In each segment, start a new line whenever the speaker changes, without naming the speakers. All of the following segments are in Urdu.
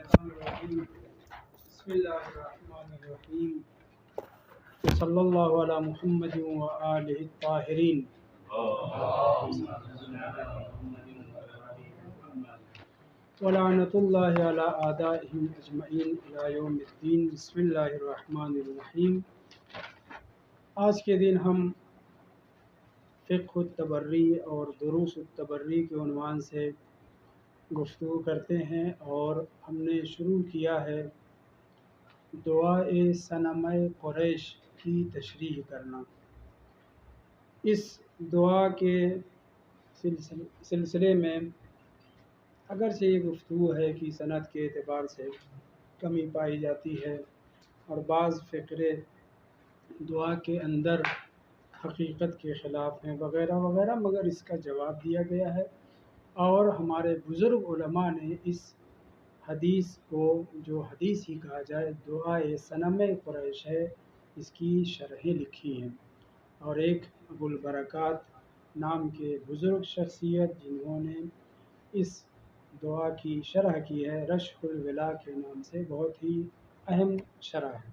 الشیطان الرجیم بسم اللہ الرحمن الرحیم صلی اللہ علی محمد و آلہ الطاہرین ولعنۃ اللہ علی اعدائہم اجمعین الی یوم الدین۔ بسم اللہ الرحمن الرحیم۔ آج کے دن ہم فقہ التبری اور دروس التبری کے عنوان سے گفتگو کرتے ہیں، اور ہم نے شروع کیا ہے دعائے صنم قریش کی تشریح کرنا۔ اس دعا کے سلسلے میں اگرچہ یہ گفتگو ہے کہ سند کے اعتبار سے کمی پائی جاتی ہے اور بعض فقرے دعا کے اندر حقیقت کے خلاف ہیں وغیرہ وغیرہ، مگر اس کا جواب دیا گیا ہے، اور ہمارے بزرگ علماء نے اس حدیث کو، جو حدیث ہی کہا جائے، دعائے صنم قریش ہے، اس کی شرحیں لکھی ہیں۔ اور ایک ابو البرکات نام کے بزرگ شخصیت جنہوں نے اس دعا کی شرح کی ہے، رشح الولا کے نام سے، بہت ہی اہم شرح ہے،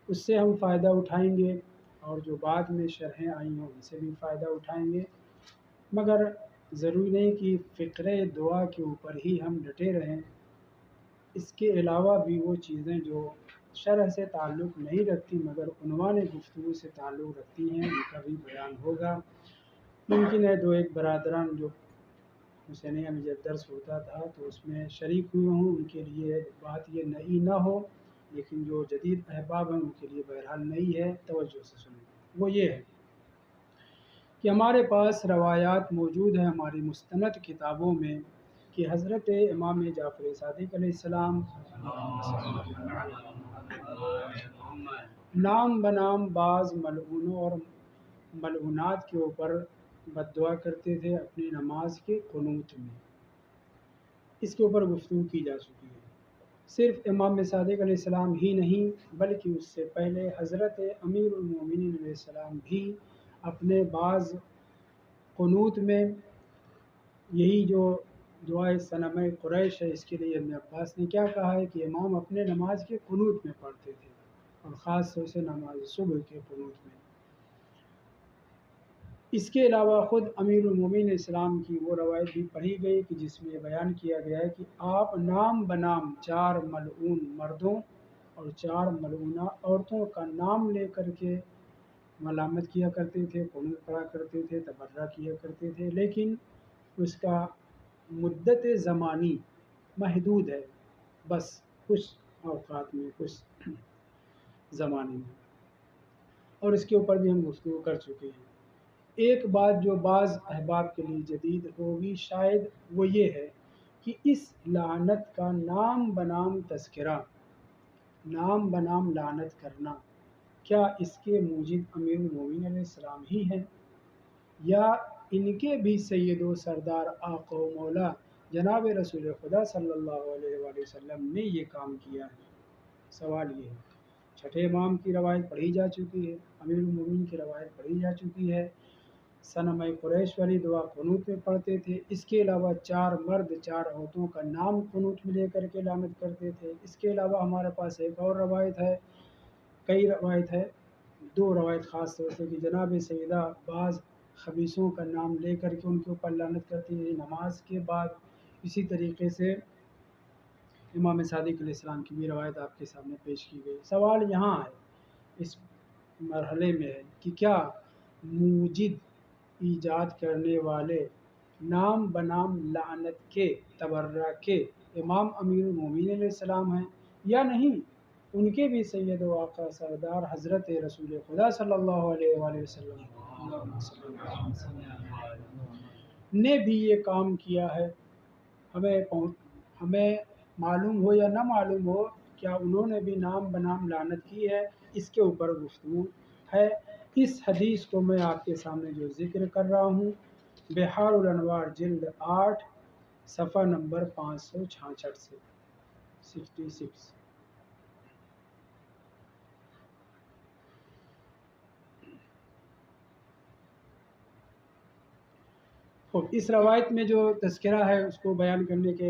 اس سے ہم فائدہ اٹھائیں گے، اور جو بعد میں شرحیں آئی ہیں ان سے بھی فائدہ اٹھائیں گے، مگر ضروری نہیں کہ فقرے دعا کے اوپر ہی ہم ڈٹے رہیں۔ اس کے علاوہ بھی وہ چیزیں جو شرح سے تعلق نہیں رکھتی مگر عنوان گفتگو سے تعلق رکھتی ہیں، ان کا بھی بیان ہوگا۔ ممکن ہے دو ایک برادران جو حسینیہ میں جب درس ہوتا تھا تو اس میں شریک ہوئے ہوں، ان کے لیے بات یہ نئی نہ ہو، لیکن جو جدید احباب ہیں ان کے لیے بہرحال نئی ہے، توجہ سے سنیں۔ وہ یہ ہے کہ ہمارے پاس روایات موجود ہیں ہماری مستند کتابوں میں کہ حضرت امام جعفر صادق علیہ السلام نام بنام بعض ملعونوں اور ملعونات کے اوپر بد دعا کرتے تھے اپنی نماز کے قنوت میں۔ اس کے اوپر گفتگو کی جا چکی ہے۔ صرف امام صادق علیہ السلام ہی نہیں بلکہ اس سے پہلے حضرت امیر المومنین علیہ السلام بھی اپنے بعض قنوت میں یہی جو دعائے صنم قریش ہے، اس کے لیے ابن عباس نے کیا کہا ہے کہ امام اپنے نماز کے قنوت میں پڑھتے تھے، اور خاص طور سے نماز صبح کے قنوت میں۔ اس کے علاوہ خود امیر المومنین اسلام کی وہ روایت بھی پڑھی گئی کہ جس میں یہ بیان کیا گیا ہے کہ آپ نام بنام 4 ملعون مردوں اور 4 ملعونہ عورتوں کا نام لے کر کے ملامت کیا کرتے تھے، قنوت پڑھا کرتے تھے، تبرہ کیا کرتے تھے، لیکن اس کا مدت زمانی محدود ہے، بس کچھ اوقات میں، کچھ زمانے میں، اور اس کے اوپر بھی ہم گفتگو کر چکے ہیں۔ ایک بات جو بعض احباب کے لیے جدید ہوگی شاید، وہ یہ ہے کہ اس لعنت کا نام بنام تذکرہ، نام بنام لعنت کرنا، کیا اس کے موجب امیر المومنین علیہ السلام ہی ہیں، یا ان کے بھی سید و سردار آقا و مولا جناب رسول خدا صلی اللہ علیہ وآلہ وسلم نے یہ کام کیا ہے؟ سوال یہ ہے۔ چھٹے امام کی روایت پڑھی جا چکی ہے، امیر المومنین کی روایت پڑھی جا چکی ہے، صنم قریش والی دعا قنوت میں پڑھتے تھے۔ اس کے علاوہ 4 مرد 4 عورتوں کا نام قنوت میں لے کر کے لعنت کرتے تھے۔ اس کے علاوہ ہمارے پاس ایک اور روایت ہے، کئی روایت ہے، 2 روایت خاص طور سے کہ جناب سیدہ بعض خبیثوں کا نام لے کر کے ان کے اوپر لعنت کرتی ہے نماز کے بعد۔ اسی طریقے سے امام صادق علیہ السلام کی بھی روایت آپ کے سامنے پیش کی گئی۔ سوال یہاں ہے، اس مرحلے میں ہے کہ کیا موجد ایجاد کرنے والے نام بنام لعنت کے، تبرہ کے امام امیر المومنین علیہ السلام ہیں یا نہیں؟ ان کے بھی سید و آقا سردار حضرت رسول خدا صلی اللہ علیہ وآلہ وسلم نے بھی یہ کام کیا ہے۔ ہمیں معلوم ہو یا نہ معلوم ہو، کیا انہوں نے بھی نام بنام لعنت کی ہے؟ اس کے اوپر گفتگو ہے۔ اس حدیث کو میں آپ کے سامنے جو ذکر کر رہا ہوں، بحار الانوار جلد 8 صفحہ نمبر 566 سے 66۔ اس روایت میں جو تذکرہ ہے اس کو بیان کرنے کے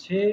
6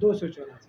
284।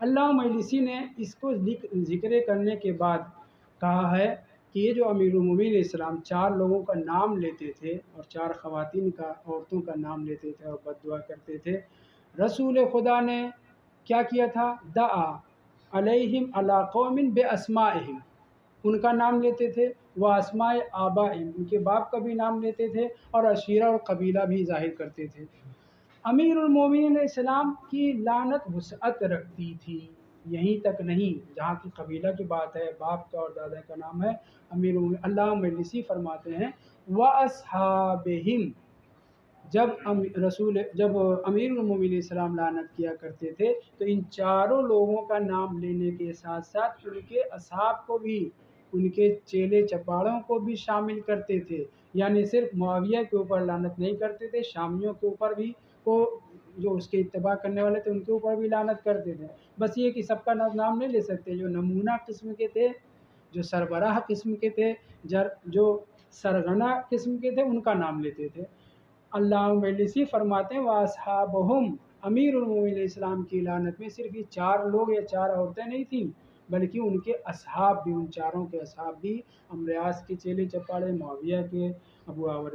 اللہ مجلسی نے اس کو ذکر کرنے کے بعد کہا ہے کہ یہ جو امیر المومنین علیہ السلام 4 لوگوں کا نام لیتے تھے اور 4 خواتین کا عورتوں کا نام لیتے تھے اور بد دعا کرتے تھے، رسول خدا نے کیا کیا تھا؟ دعا علیہم علی قوم باسمائہم، ان کا نام لیتے تھے، وہ اسماء آبائہم، ان کے باپ کا بھی نام لیتے تھے، اور عشیرہ اور قبیلہ بھی ظاہر کرتے تھے۔ امیر المومنین علیہ السلام کی لعنت وسعت رکھتی تھی، یہیں تک نہیں، جہاں کی قبیلہ کی بات ہے، باپ کا اور دادا کا نام ہے امیر المومنین، اللہ مجلسی فرماتے ہیں وَأَصْحَابِهِمْ، جب امیر المومنین علیہ السلام لعنت کیا کرتے تھے تو ان چاروں لوگوں کا نام لینے کے ساتھ ساتھ ان کے اصحاب کو بھی، ان کے چیلے چپاڑوں کو بھی شامل کرتے تھے، یعنی صرف معاویہ کے اوپر لعنت نہیں کرتے تھے، شامیوں کے اوپر بھی، کو جو اس کے اتباع کرنے والے تھے ان کے اوپر بھی لعنت کرتے تھے۔ بس یہ کہ سب کا نام نہیں لے سکتے، جو نمونہ قسم کے تھے، جو سربراہ قسم کے تھے، جو سرغنہ قسم کے تھے، ان کا نام لیتے تھے۔ اللہ مجلسی فرماتے ہیں وَأَصْحَابُهُمْ، امیر المومنین علیہ السلام کی لعنت میں صرف یہ 4 لوگ یا 4 عورتیں نہیں تھیں، بلکہ ان کے اصحاب بھی، ان چاروں کے اصحاب بھی، امریاس کے چیلے چپاڑے، معاویہ کے، ابو عامر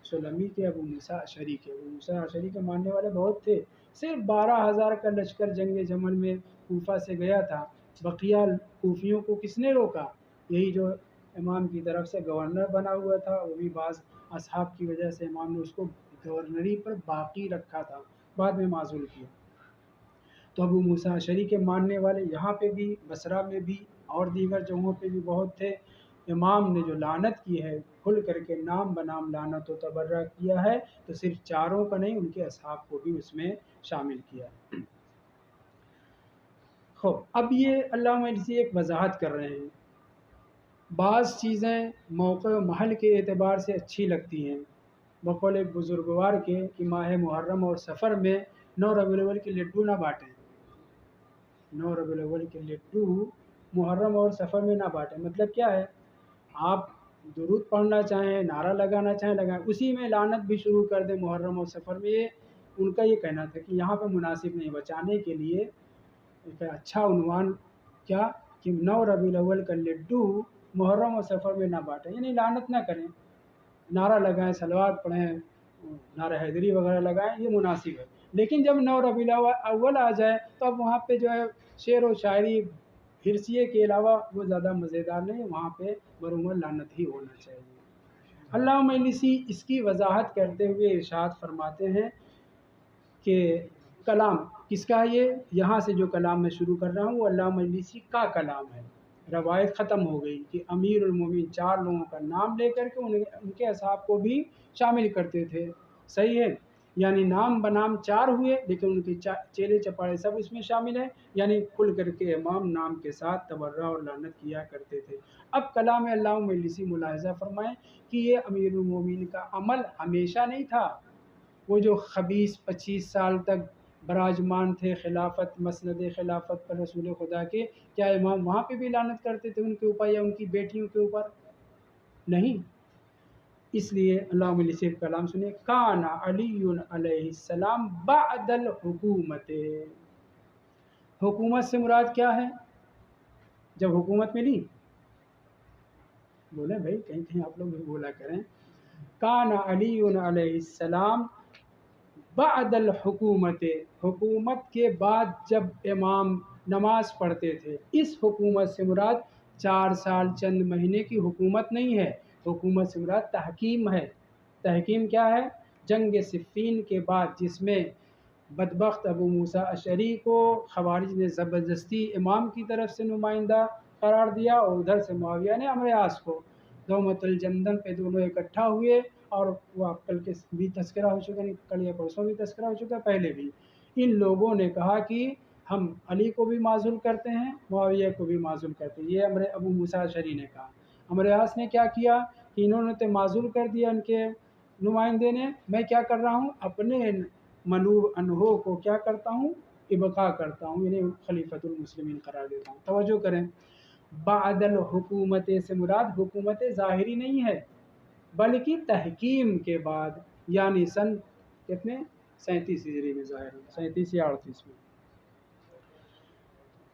سلمی کے، ابو موسیٰ اشعری کے۔ ابو موسیٰ اشعری کے ماننے والے بہت تھے، صرف 12,000 کا لشکر جنگ جمل میں کوفہ سے گیا تھا، بقیہ کوفیوں کو کس نے روکا؟ یہی جو امام کی طرف سے گورنر بنا ہوا تھا، وہ بھی بعض اصحاب کی وجہ سے امام نے اس کو گورنری پر باقی رکھا تھا، بعد میں معزول کیا۔ تو ابو موسیٰ اشعری کے ماننے والے یہاں پہ بھی، بصرہ میں بھی اور دیگر جگہوں پہ بھی بہت تھے۔ امام نے جو لعنت کی ہے، کھل کر کے نام بنام لعنت و تبرہ کیا ہے، تو صرف 4 کا نہیں، ان کے اصحاب کو بھی اس میں شامل کیا۔ اب یہ اللہ مجلسی ایک وضاحت کر رہے ہیں، بعض چیزیں موقع و محل کے اعتبار سے اچھی لگتی ہیں، بقول ایک بزرگوار کے کہ ماہ محرم اور سفر میں 9 ربیع الاول کے لڈو نہ بانٹیں، 9 ربیع الاول کے لڈو محرم اور سفر میں نہ بانٹیں۔ مطلب کیا ہے؟ آپ درود پڑھنا چاہیں، نعرہ لگانا چاہیں لگائیں، اسی میں لعنت بھی شروع کر دیں محرم اور سفر میں۔ یہ ان کا یہ کہنا تھا کہ یہاں پہ مناسب نہیں، بچانے کے لیے ایک اچھا عنوان کیا کہ 9 ربیع الاول کا لڈو محرم اور سفر میں نہ بانٹیں، یعنی لعنت نہ کریں، نعرہ لگائیں، صلوات پڑھیں، نعرہ حیدری وغیرہ لگائیں، یہ مناسب ہے۔ لیکن جب 9 ربیع الاول آ جائے تو اب وہاں پہ جو ہے شعر و شاعری ہرسیے کے علاوہ وہ زیادہ مزیدار نہیں، وہاں پہ برعمر لعنت ہی ہونا چاہیے۔ اللہ مجلسی اس کی وضاحت کرتے ہوئے ارشاد فرماتے ہیں کہ کلام کس کا ہے؟ یہ یہاں سے جو کلام میں شروع کر رہا ہوں وہ اللہ مجلسی کا کلام ہے۔ روایت ختم ہو گئی کہ امیر المومنین 4 لوگوں کا نام لے کر کے ان کے اصحاب کو بھی شامل کرتے تھے، صحیح ہے؟ یعنی نام بنام 4 ہوئے، لیکن ان کے چیلے چپاڑے سب اس میں شامل ہیں، یعنی کھل کر کے امام نام کے ساتھ تبرہ اور لعنت کیا کرتے تھے۔ اب کلام اللہ مجلسی ملاحظہ فرمائیں کہ یہ امیر المومنین کا عمل ہمیشہ نہیں تھا، وہ جو خبیث 25 سال تک براجمان تھے خلافت، مسند خلافت پر رسول خدا کے، کیا امام وہاں پہ بھی لعنت کرتے تھے ان کے اوپر یا ان کی بیٹیوں کے اوپر؟ نہیں۔ اس لیے اللہ مجلسی کا کلام سنیں، کان علی علیہ السلام بعد الحکومت، حکومت سے مراد کیا ہے؟ جب حکومت ملی، بولیں بھائی، کہیں کہیں آپ لوگ بھی بولا کریں، کان علی علیہ السلام بعد الحکومت، حکومت کے بعد جب امام نماز پڑھتے تھے۔ اس حکومت سے مراد 4 سال چند مہینے کی حکومت نہیں ہے، حکومت سے مراد تحکیم ہے۔ تحکیم کیا ہے؟ جنگ صفین کے بعد، جس میں بدبخت ابو موسیٰ اشعری کو خوارج نے زبردستی امام کی طرف سے نمائندہ قرار دیا، اور ادھر سے معاویہ نے امریاس کو، دومت الجندل پہ دونوں اکٹھا ہوئے، اور وہ کل کے بھی تذکرہ ہو چکا، کل یا پرسوں بھی تذکرہ ہو چکا، پہلے بھی۔ ان لوگوں نے کہا کہ ہم علی کو بھی معزول کرتے ہیں، معاویہ کو بھی معزول کرتے ہیں، یہ ابو موسیٰ اشعری نے کہا۔ امریاس نے کیا کیا کہ انہوں نے تو معزول کر دیا ان کے نمائندے نے، میں کیا کر رہا ہوں؟ اپنے منوب انہوں کو کیا کرتا ہوں؟ ابقاء کرتا ہوں، یعنی خلیفۃ المسلمین قرار دیتا ہوں۔ توجہ کریں، بعد الحکومت سے مراد حکومت ظاہری نہیں ہے، بلکہ تحکیم کے بعد، یعنی سن کتنے 37 ہجری میں ظاہر ہو، 37 یا 38 میں۔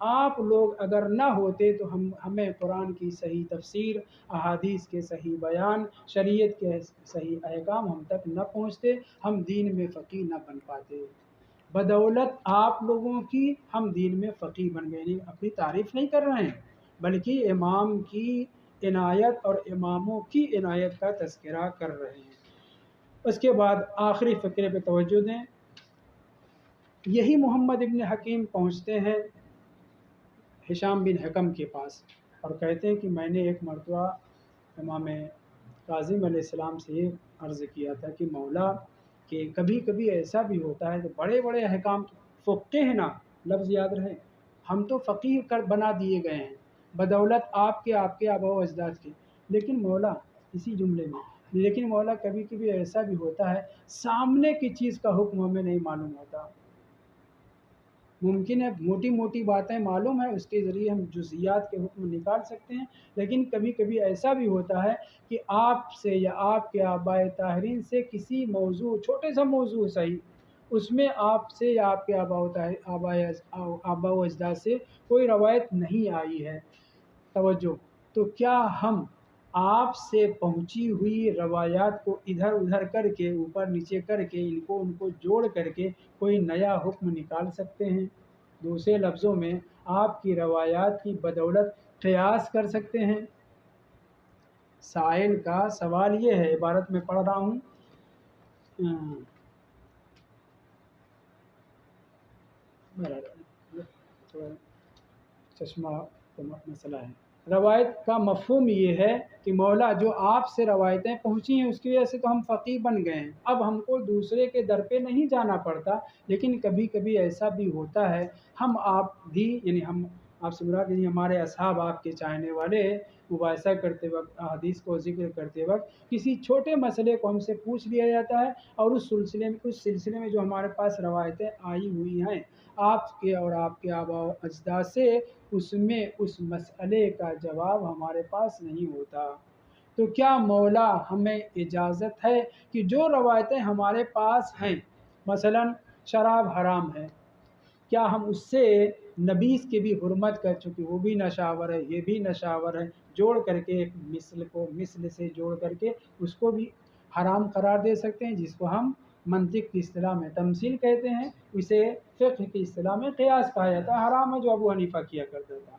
آپ لوگ اگر نہ ہوتے تو ہمیں قرآن کی صحیح تفسیر، احادیث کے صحیح بیان، شریعت کے صحیح احکام ہم تک نہ پہنچتے، ہم دین میں فقیہ نہ بن پاتے۔ بدولت آپ لوگوں کی ہم دین میں فقیہ بن گئے۔ نہیں، اپنی تعریف نہیں کر رہے ہیں، بلکہ امام کی عنایت اور اماموں کی عنایت کا تذکرہ کر رہے ہیں۔ اس کے بعد آخری فقرے پہ توجہ دیں۔ یہی محمد ابن حکیم پہنچتے ہیں ہشام بن حکم کے پاس اور کہتے ہیں کہ میں نے ایک مرتبہ امام کاظم علیہ السلام سے یہ عرض کیا تھا کہ مولا، کہ کبھی کبھی ایسا بھی ہوتا ہے کہ بڑے بڑے احکام فقہ ہیں نا، لفظ یاد رہے، ہم تو فقیہ کر بنا دیے گئے ہیں بدولت آپ کے آباء و اجداد کے، لیکن مولا، اسی جملے میں، لیکن مولا کبھی کبھی ایسا بھی ہوتا ہے سامنے کی چیز کا حکم ہمیں نہیں معلوم ہوتا۔ ممکن ہے موٹی موٹی باتیں معلوم ہے، اس کے ذریعے ہم جزئیات کے حکم نکال سکتے ہیں، لیکن کبھی کبھی ایسا بھی ہوتا ہے کہ آپ سے یا آپ کے آباء طاہرین سے کسی موضوع، چھوٹے سا موضوع صحیح، اس میں آپ سے یا آپ کے آباء و اجداد سے کوئی روایت نہیں آئی ہے، توجہ، تو کیا ہم آپ سے پہنچی ہوئی روایات کو ادھر ادھر کر کے، اوپر نیچے کر کے، ان کو جوڑ کر کے کوئی نیا حکم نکال سکتے ہیں؟ دوسرے لفظوں میں آپ کی روایات کی بدولت قیاس کر سکتے ہیں؟ سائل کا سوال یہ ہے، عبارت میں پڑھ رہا ہوں، چشمہ مسئلہ ہے۔ روایت کا مفہوم یہ ہے کہ مولا، جو آپ سے روایتیں پہنچی ہیں اس کی وجہ سے تو ہم فقیہ بن گئے ہیں، اب ہم کو دوسرے کے در پہ نہیں جانا پڑتا، لیکن کبھی کبھی ایسا بھی ہوتا ہے ہم آپ بھی، یعنی ہم آپ سے مراد یعنی ہمارے اصحاب، آپ کے چاہنے والے، مباحثہ کرتے وقت، احادیث کو ذکر کرتے وقت کسی چھوٹے مسئلے کو ہم سے پوچھ لیا جاتا ہے، اور اس سلسلے میں جو ہمارے پاس روایتیں آئی ہوئی ہیں آپ کے اور آپ کے آباء و اجداد سے، اس میں اس مسئلے کا جواب ہمارے پاس نہیں ہوتا، تو کیا مولا ہمیں اجازت ہے کہ جو روایتیں ہمارے پاس ہیں، مثلا شراب حرام ہے، کیا ہم اس سے نبیذ کی بھی حرمت کر چکے، وہ بھی نشاور ہے، یہ بھی نشاور ہے، جوڑ کر کے ایک مثل کو مثل سے جوڑ کر کے اس کو بھی حرام قرار دے سکتے ہیں، جس کو ہم منطق کی اصطلاح میں تمثیل کہتے ہیں، اسے فقہ کی اصطلاح میں قیاس کہا جاتا ہے، حرام ہے جو ابو حنیفہ کیا کرتا تھا۔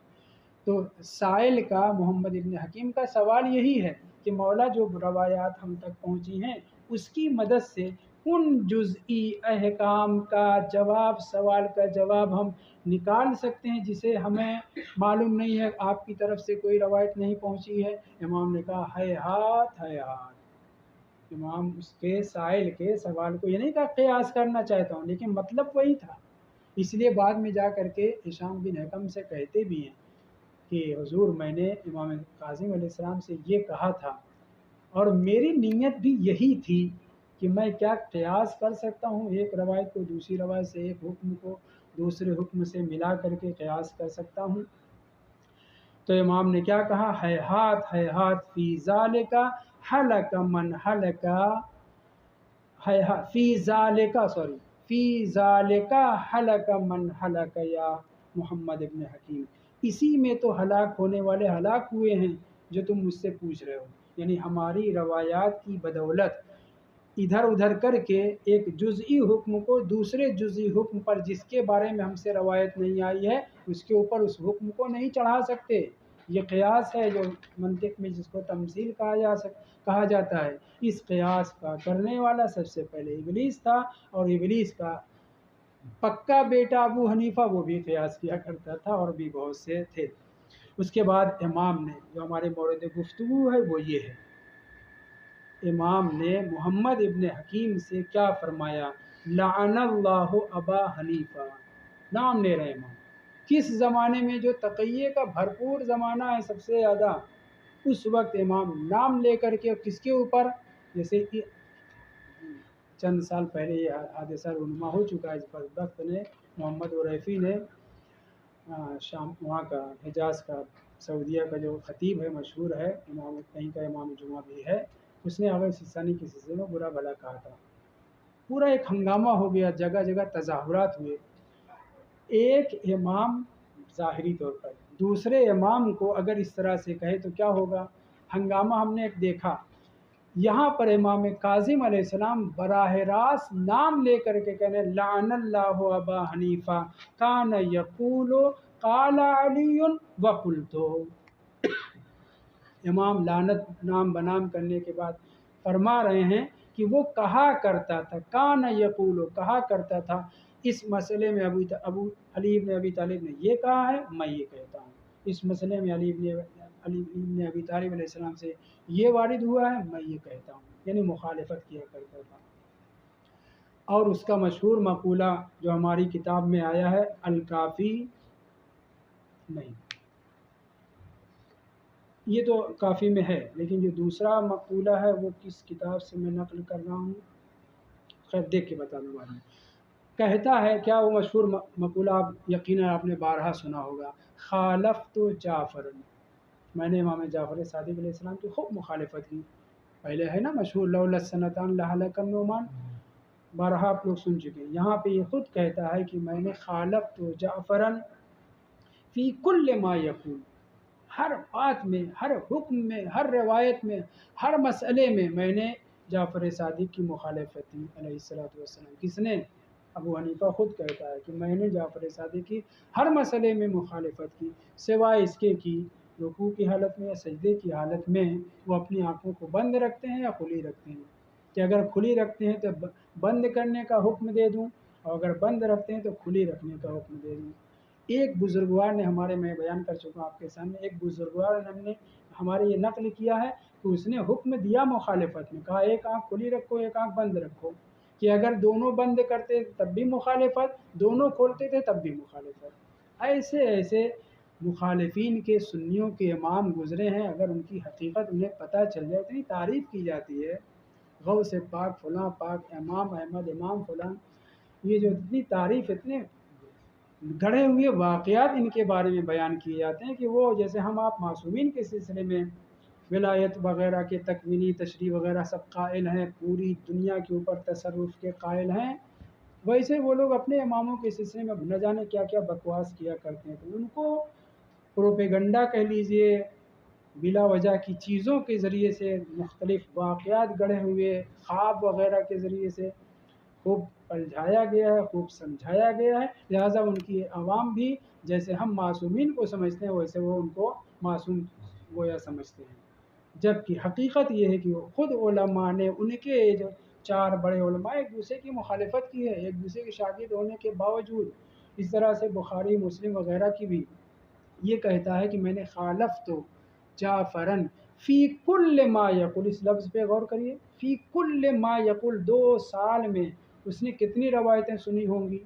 تو سائل کا، محمد ابن حکیم کا سوال یہی ہے کہ مولا، جو روایات ہم تک پہنچی ہیں اس کی مدد سے ان جزئی احکام کا جواب، سوال کا جواب ہم نکال سکتے ہیں جسے ہمیں معلوم نہیں ہے، آپ کی طرف سے کوئی روایت نہیں پہنچی ہے؟ امام نے کہا ہے ہاتھ ہے ہاتھ۔ امام اس کے سائل کے سوال کو یہ نہیں کہا قیاس کرنا چاہتا ہوں، لیکن مطلب وہی تھا، اس لیے بعد میں جا کر کے ہشام بن حکم سے کہتے بھی ہیں کہ حضور، میں نے امام کاظم علیہ السلام سے یہ کہا تھا اور میری نیت بھی یہی تھی کہ میں کیا قیاس کر سکتا ہوں، ایک روایت کو دوسری روایت سے، ایک حکم کو دوسرے حکم سے ملا کر کے قیاس کر سکتا ہوں۔ تو امام نے کیا کہا، ہے ہاتھ فی ذالک ہلک من ہلک، فی ذالک ہلک من ہلک یا محمد ابن حکیم، اسی میں تو ہلاک ہونے والے ہلاک ہوئے ہیں جو تم مجھ سے پوچھ رہے ہو، یعنی ہماری روایات کی بدولت ادھر ادھر کر کے ایک جزئی حکم کو دوسرے جزئی حکم پر، جس کے بارے میں ہم سے روایت نہیں آئی ہے، اس کے اوپر اس حکم کو نہیں چڑھا سکتے۔ یہ قیاس ہے جو منطق میں جس کو تمثیل کہا جاتا ہے۔ اس قیاس کا کرنے والا سب سے پہلے ابلیس تھا، اور ابلیس کا پکا بیٹا ابو حنیفہ وہ بھی قیاس کیا کرتا تھا، اور بھی بہت سے تھے۔ اس کے بعد امام نے، جو ہمارے مورد گفتگو ہے وہ یہ ہے، امام نے محمد ابن حکیم سے کیا فرمایا، لعن اللہ ابا حنیفہ، نام لے رہے امام، کس زمانے میں جو تقیہ کا بھرپور زمانہ ہے سب سے زیادہ، اس وقت امام نام لے کر کے، کس کے اوپر، جیسے کہ چند سال پہلے یہ حادثہ رونما ہو چکا ہے، اس پر وقت نے محمد عریفی نے، شام وہاں کا حجاز کا سعودیہ کا جو خطیب ہے، مشہور ہے، امام کہیں کا امام جمعہ بھی ہے، اس نے اگر سیستانی کے سلسلے میں برا بھلا کہا تھا، پورا ایک ہنگامہ ہو گیا، جگہ جگہ تظاہرات ہوئے۔ ایک امام ظاہری طور پر دوسرے امام کو اگر اس طرح سے کہے تو کیا ہوگا؟ ہنگامہ ہم نے ایک دیکھا، یہاں پر امام کاظم علیہ السلام براہ راست نام لے کر کے کہنے لعن اللہ ابا حنیفہ کان یقول قال علی وقلت، امام لعنت نام بنام کرنے کے بعد فرما رہے ہیں کہ وہ کہا کرتا تھا، کان یقول کہا کرتا تھا اس مسئلے میں ابو علی ابن ابی طالب نے یہ کہا ہے، میں یہ کہتا ہوں، اس مسئلے میں علی ابن ابی طالب علیہ السلام سے یہ وارد ہوا ہے، میں یہ کہتا ہوں، یعنی مخالفت کیا کرتا تھا۔ اور اس کا مشہور مقولہ جو ہماری کتاب میں آیا ہے الکافی، نہیں یہ تو کافی میں ہے، لیکن جو دوسرا مقولہ ہے وہ کس کتاب سے میں نقل کر رہا ہوں، خیر دیکھ کے بتانے والی کہتا ہے کیا وہ مشہور مقولہ یقیناً آپ نے بارہا سنا ہوگا، خالفت جعفر، میں نے امام جعفر صادق علیہ السلام کی خوب مخالفت کی، پہلے ہے نا مشہور لولا السنتان لہلک النعمان، بارہا آپ لوگ سن چکے ہیں، یہاں پہ یہ خود کہتا ہے کہ میں نے خالفت جعفرا فی کل ما یقول، ہر بات میں، ہر حکم میں، ہر روایت میں، ہر مسئلے میں میں نے جعفر صادق کی مخالفت کی علیہ الصلوۃ والسلام۔ کس نے؟ ابو حنیفہ خود کہتا ہے کہ میں نے جعفر صادق کی ہر مسئلے میں مخالفت کی، سوائے اس کے کی رکوع کی حالت میں یا سجدے کی حالت میں وہ اپنی آنکھوں کو بند رکھتے ہیں یا کھلی رکھتے ہیں، کہ اگر کھلی رکھتے ہیں تو بند کرنے کا حکم دے دوں، اور اگر بند رکھتے ہیں تو کھلی رکھنے کا حکم دے دوں۔ ایک بزرگوار نے ہمارے، میں بیان کر چکا ہوں آپ کے سامنے، ایک بزرگوار نے ہمارے یہ نقل کیا ہے کہ اس نے حکم دیا مخالفت میں، کہا ایک آنکھ کھلی رکھو ایک آنکھ بند رکھو، کہ اگر دونوں بند کرتے تب بھی مخالفت، دونوں کھولتے تھے تب بھی مخالفت۔ ایسے ایسے مخالفین کے سنیوں کے امام گزرے ہیں، اگر ان کی حقیقت انہیں پتہ چل جائے، اتنی تعریف کی جاتی ہے غوث پاک فلاں پاک امام احمد امام فلاں، یہ جو اتنی تعریف، اتنے گڑھے ہوئے واقعات ان کے بارے میں بیان کیے جاتے ہیں کہ وہ جیسے ہم آپ معصومین کے سلسلے میں ولایت وغیرہ کے تکوینی تشریح وغیرہ سب قائل ہیں، پوری دنیا کے اوپر تصرف کے قائل ہیں، ویسے وہ لوگ اپنے اماموں کے سلسلے میں نہ جانے کیا کیا بکواس کیا کرتے ہیں، تو ان کو پروپیگنڈا کہہ لیجئے، بلا وجہ کی چیزوں کے ذریعے سے، مختلف واقعات گڑھے ہوئے خواب وغیرہ کے ذریعے سے خوب الجھایا گیا ہے، خوب سمجھایا گیا ہے، لہٰذا ان کی عوام بھی جیسے ہم معصومین کو سمجھتے ہیں ویسے وہ ان کو معصوم گویا سمجھتے ہیں، جبکہ حقیقت یہ ہے کہ وہ خود علماء نے، ان کے جو چار بڑے علماء ایک دوسرے کی مخالفت کی ہے، ایک دوسرے کے شاگرد ہونے کے باوجود، اس طرح سے بخاری مسلم وغیرہ کی بھی یہ کہتا ہے کہ میں نے خالفت جعفرن فی کل ما یقول، اس لفظ پہ غور کریے، فی کل ما یقول، 2 سال میں اس نے کتنی روایتیں سنی ہوں گی؟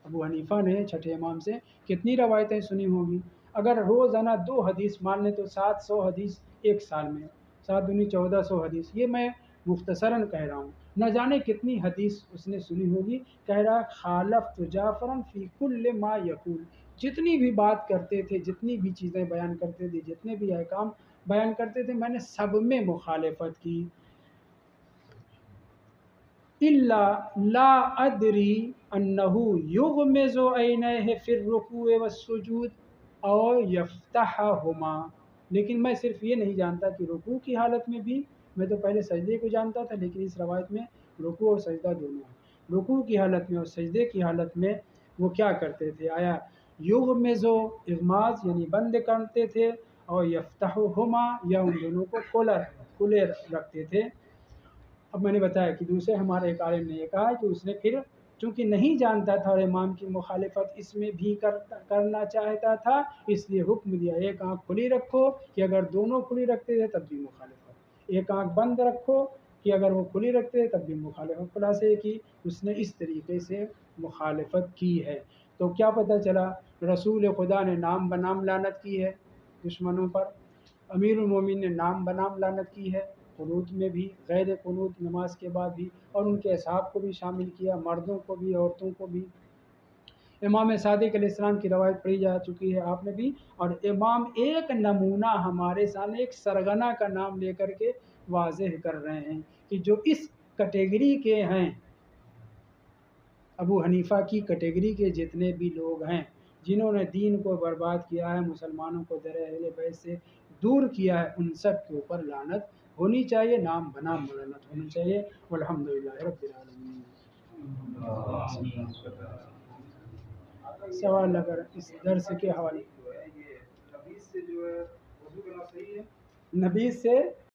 ابو حنیفہ نے چھٹے امام سے کتنی روایتیں سنی ہوں گی؟ اگر روزانہ 2 حدیث مان لیں تو 700 حدیث ایک سال میں، 7 دونی 1400 حدیث، یہ میں مختصراً کہہ رہا ہوں، نہ جانے کتنی حدیث اس نے سنی ہوگی، کہہ رہا خالفت جعفرا فی کل ما یقول، جتنی بھی بات کرتے تھے، جتنی بھی چیزیں بیان کرتے تھے، جتنے بھی احکام بیان کرتے تھے، میں نے سب میں مخالفت کی، الا لا ادری انه یغمز عینیہ فی الرکوع والسجود او یفتحہما، لیکن میں صرف یہ نہیں جانتا کہ رکوع کی حالت میں بھی، میں تو پہلے سجدے کو جانتا تھا لیکن اس روایت میں رکوع اور سجدہ دونوں ہیں، رکوع کی حالت میں اور سجدے کی حالت میں وہ کیا کرتے تھے، آیا یغمز، اغماز یعنی بند کرتے تھے، اور یفتحہما یا ان دونوں کو کھلے رکھتے تھے۔ اب میں نے بتایا کہ دوسرے ہمارے ایک عالم نے یہ کہا کہ اس نے پھر چونکہ نہیں جانتا تھا اور امام کی مخالفت اس میں بھی کرنا چاہتا تھا، اس لیے حکم دیا ایک آنکھ کھلی رکھو، کہ اگر دونوں کھلی رکھتے تھے تب بھی مخالفت، ایک آنکھ بند رکھو کہ اگر وہ کھلی رکھتے تھے تب بھی مخالفت، خلاصے کی اس نے اس طریقے سے مخالفت کی ہے۔ تو کیا پتہ چلا، رسول خدا نے نام بنام لعنت کی ہے دشمنوں پر، امیر المومنین نے نام بنام لعنت کی ہے، قنوت میں بھی، غیر قنوت نماز کے بعد بھی، اور ان کے اصحاب کو بھی شامل کیا، مردوں کو بھی عورتوں کو بھی، امام صادق علیہ السلام کی روایت پڑھی جا چکی ہے آپ نے بھی، اور امام ایک نمونہ ہمارے سامنے ایک سرغنہ کا نام لے کر کے واضح کر رہے ہیں کہ جو اس کیٹیگری کے ہیں، ابو حنیفہ کی کیٹیگری کے جتنے بھی لوگ ہیں جنہوں نے دین کو برباد کیا ہے، مسلمانوں کو در اہل بیت سے دور کیا ہے، ان سب کے اوپر لعنت ہونی چاہیے، نام بنام لعنت ہونی چاہیے۔ والحمدللہ رب العالمین۔ سوال اگر اس درس کے حوالے نبی سے